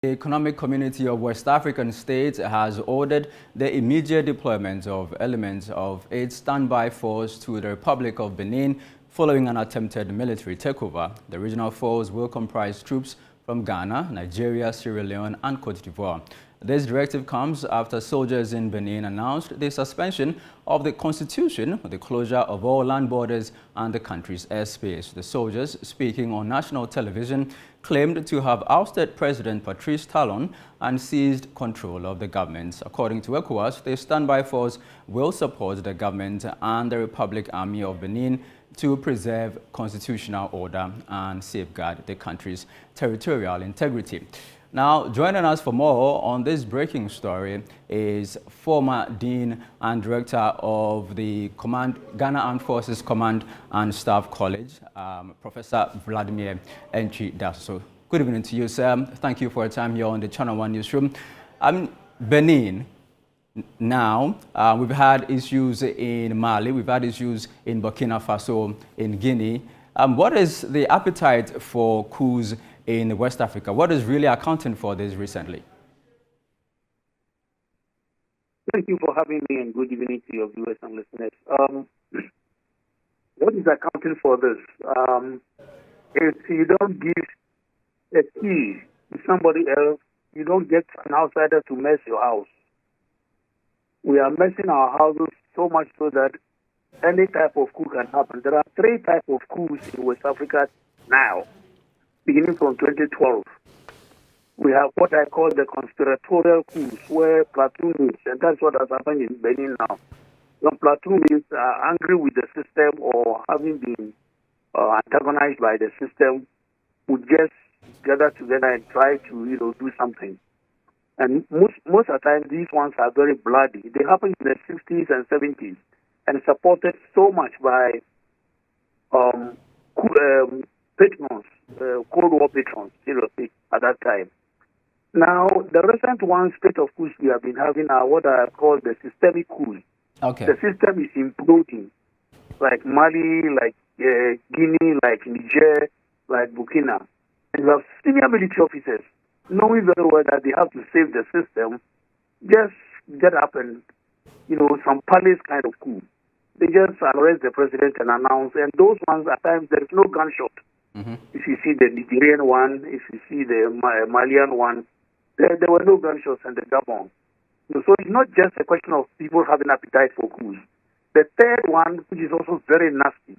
The Economic Community of West African States has ordered the immediate deployment of elements of its standby force to the Republic of Benin following an attempted military takeover. The regional force will comprise troops from Ghana, Nigeria, Sierra Leone and Cote d'Ivoire. This directive comes after soldiers in Benin announced the suspension of the constitution, the closure of all land borders and the country's airspace. The soldiers, speaking on national television, claimed to have ousted President Patrice Talon and seized control of the government. According to ECOWAS, the standby force will support the government and the Republic Army of Benin to preserve constitutional order and safeguard the country's territorial integrity. Now, joining us for more on this breaking story is former Dean and Director of the Ghana Armed Forces Command and Staff College, Professor Vladimir Enchi Daso. Good evening to you, sir. Thank you for your time here on the Channel 1 Newsroom. Benin, now, we've had issues in Mali, we've had issues in Burkina Faso, in Guinea. What is the appetite for coups in West Africa? What is really accounting for this recently? Thank you for having me, and good evening to your viewers and listeners. What is accounting for this? If you don't give a key to somebody else, you don't get an outsider to mess your house. We are messing our houses so much so that any type of coup can happen. There are 3 types of coups in West Africa now, beginning from 2012. We have what I call the conspiratorial coups, where platoonists, and that's what has happened in Benin now. Some platoonists are angry with the system or having been antagonized by the system, would just gather together and try to, do something. And most of the time, these ones are very bloody. They happened in the 60s and 70s and supported so much by patrons, Cold War patrons, seriously, at that time. Now, the recent ones, state of coups we have been having are what I call the systemic coups. Okay. The system is imploding, like Mali, like Guinea, like Niger, like Burkina. And you have senior military officers knowing very well that they have to save the system, just get up and, some palace kind of coup. They just arrest the president and announce, and those ones at times there is no gunshot. Mm-hmm. If you see the Nigerian one, if you see the Malian one, there were no gunshots and the Gabon. So it's not just a question of people having appetite for coups. The third one, which is also very nasty,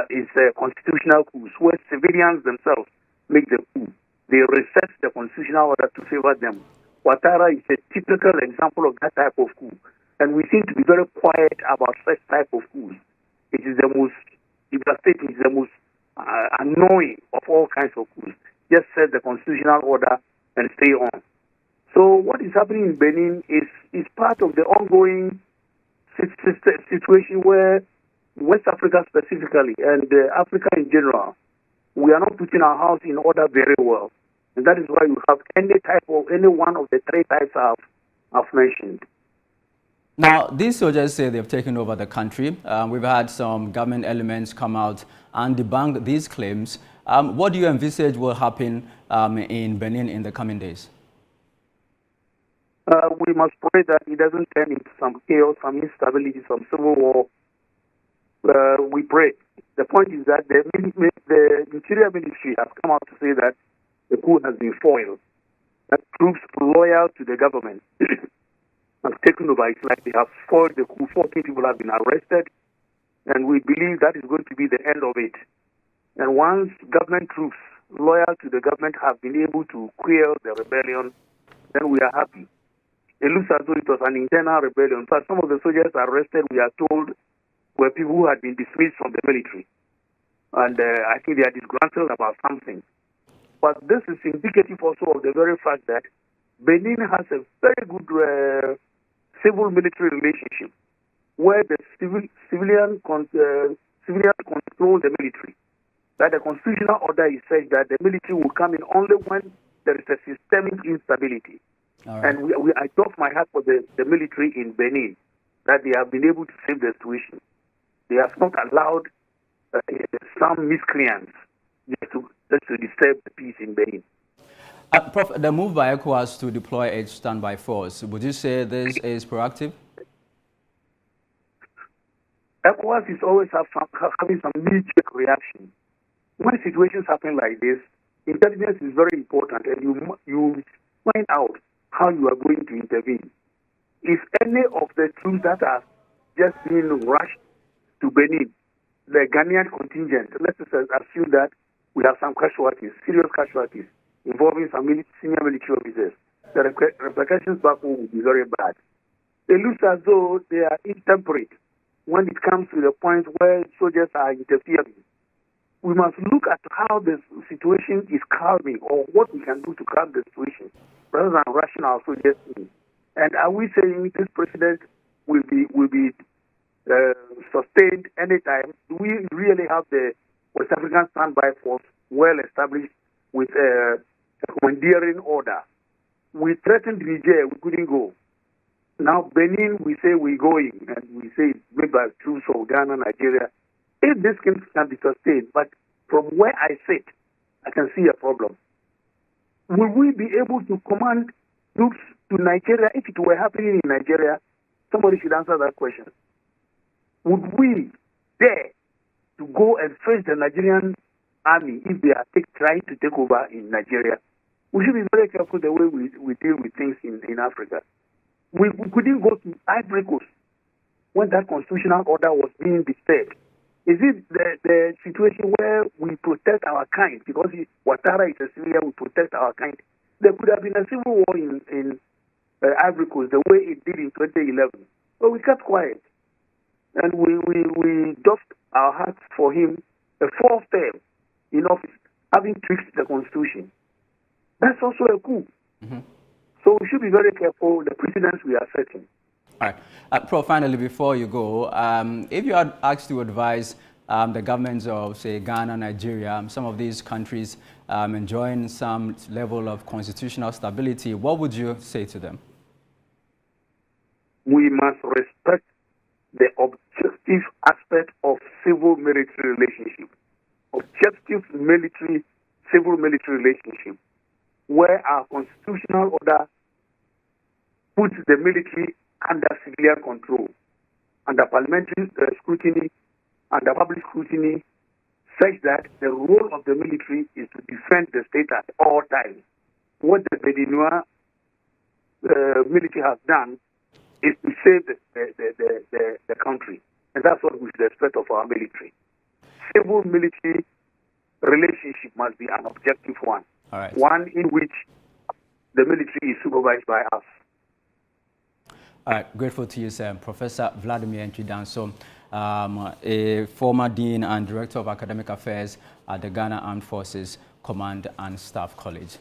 is constitutional coups, where civilians themselves make the coup. They reset the constitutional order to favor them. Ouattara is a typical example of that type of coup. And we seem to be very quiet about such type of coups. It is the most devastating, it is the most annoying of all kinds of coups. Just set the constitutional order and stay on. So what is happening in Benin is part of the ongoing situation where West Africa specifically and Africa in general, we are not putting our house in order very well. And that is why you have any one of the 3 types I've mentioned. Now, these soldiers say they've taken over the country. We've had some government elements come out and debunk these claims. What do you envisage will happen in Benin in the coming days? We must pray that it doesn't turn into some chaos, some instability, some civil war. We pray. The point is that the interior ministry has come out to say that the coup has been foiled, that troops loyal to the government have taken over. It's like they have foiled the coup. 14 people have been arrested, and we believe that is going to be the end of it. And once government troops loyal to the government have been able to quell the rebellion, then we are happy. It looks as though it was an internal rebellion. But some of the soldiers arrested, we are told, were people who had been dismissed from the military. And I think they are disgruntled about something. But this is indicative also of the very fact that Benin has a very good civil-military relationship, where the civilian control the military. That the constitutional order is such that the military will come in only when there is a systemic instability. Right. And I doff my hat for the military in Benin, that they have been able to save the situation. They have not allowed some miscreants just to disturb the peace in Benin. Prof, the move by ECOWAS to deploy its standby force, would you say this is proactive? ECOWAS is always having some knee-jerk reaction. When situations happen like this, intelligence is very important, and you find out how you are going to intervene. If any of the troops that are just being rushed to Benin, the Ghanaian contingent, let's assume that we have some casualties, serious casualties, involving some senior military officers, the repercussions back home will be very bad. It looks as though they are intemperate when it comes to the point where soldiers are interfering. We must look at how the situation is calming, or what we can do to calm the situation, rather than rushing our soldiers in. And are we saying this president will be sustained anytime? Do we really have the West African standby force well established with a commandeering order? We threatened Niger, we couldn't go. Now Benin, we say we're going, and we say it's made by troops of Ghana, Nigeria. If this can be sustained, but from where I sit, I can see a problem. Will we be able to command troops to Nigeria if it were happening in Nigeria? Somebody should answer that question. Would we dare to go and face the Nigerian army if they are trying to take over in Nigeria? We should be very careful the way we deal with things in Africa. We couldn't go to Ivory Coast when that constitutional order was being disturbed. Is it the situation where we protect our kind? Because Ouattara is a civilian, we protect our kind. There could have been a civil war in Ivory Coast the way it did in 2011. But we kept quiet. And we doffed our hats for him a fourth term in office, having tweaked the constitution. That's also a coup. Mm-hmm. So we should be very careful the precedents we are setting. All right. Prof, finally, before you go, if you had asked to advise the governments of, say, Ghana, Nigeria, some of these countries enjoying some level of constitutional stability, what would you say to them? We must respect the objective aspect of civil-military relationship. Objective civil-military relationship, where our constitutional order puts the military under civilian control, under parliamentary scrutiny, under public scrutiny, such that the role of the military is to defend the state at all times. What the Beninois military has done is to save the country, and that's what we should expect of our military. Civil-military relationship must be an objective one, all right, one in which the military is supervised by us. All right, grateful to you, sir. Professor Vladimir Ntwi-Danso, a former Dean and Director of Academic Affairs at the Ghana Armed Forces Command and Staff College.